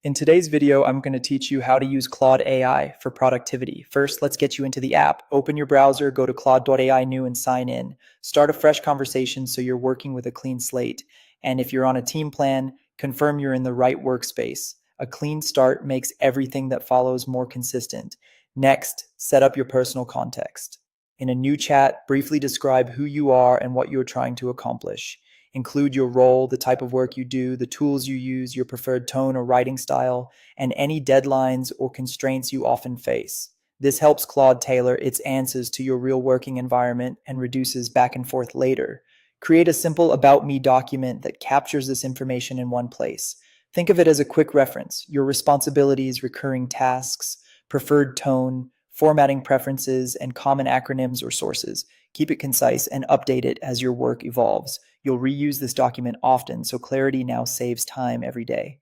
In today's video, I'm going to teach you how to use Claude AI for productivity. First, let's get you into the app. Open your browser, go to claude.ai new and sign in. Start a fresh conversation so you're working with a clean slate. And if you're on a team plan, confirm you're in the right workspace. A clean start makes everything that follows more consistent. Next, set up your personal context. In a new chat, briefly describe who you are and what you're trying to accomplish. Include your role, the type of work you do, the tools you use, your preferred tone or writing style, and any deadlines or constraints you often face. This helps Claude tailor its answers to your real working environment and reduces back and forth later. Create a simple About Me document that captures this information in one place. Think of it as a quick reference, your responsibilities, recurring tasks, preferred tone, formatting preferences, and common acronyms or sources. Keep it concise and update it as your work evolves. You'll reuse this document often, so clarity now saves time every day.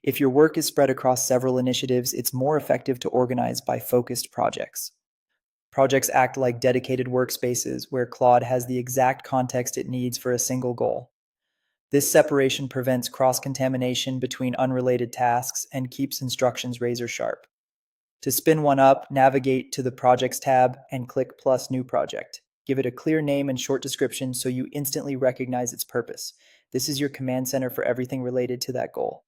If your work is spread across several initiatives, it's more effective to organize by focused projects. Projects act like dedicated workspaces where Claude has the exact context it needs for a single goal. This separation prevents cross-contamination between unrelated tasks and keeps instructions razor sharp. To spin one up, navigate to the Projects tab and click Plus New Project. Give it a clear name and short description so you instantly recognize its purpose. This is your command center for everything related to that goal.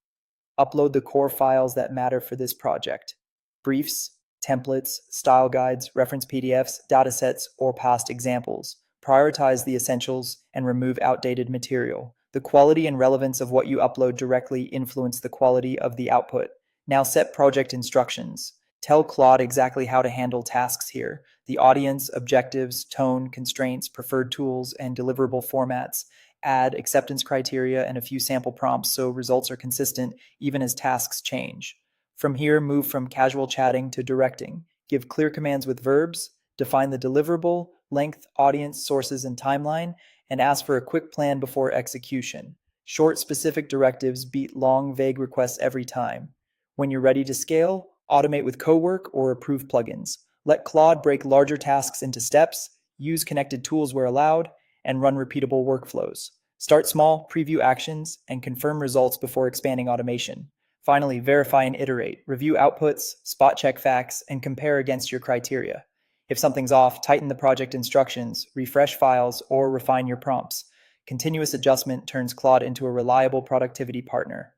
Upload the core files that matter for this project: briefs, templates, style guides, reference PDFs, datasets, or past examples. Prioritize the essentials and remove outdated material. The quality and relevance of what you upload directly influence the quality of the output. Now set project instructions. Tell Claude exactly how to handle tasks here: the audience, objectives, tone, constraints, preferred tools, and deliverable formats. Add acceptance criteria and a few sample prompts so results are consistent even as tasks change. From here, move from casual chatting to directing. Give clear commands with verbs, define the deliverable, length, audience, sources, and timeline, and ask for a quick plan before execution. Short, specific directives beat long, vague requests every time. When you're ready to scale, automate with cowork or approve plugins. Let Claude break larger tasks into steps, use connected tools where allowed, and run repeatable workflows. Start small, preview actions, and confirm results before expanding automation. Finally, verify and iterate. Review outputs, spot check facts, and compare against your criteria. If something's off, tighten the project instructions, refresh files, or refine your prompts. Continuous adjustment turns Claude into a reliable productivity partner.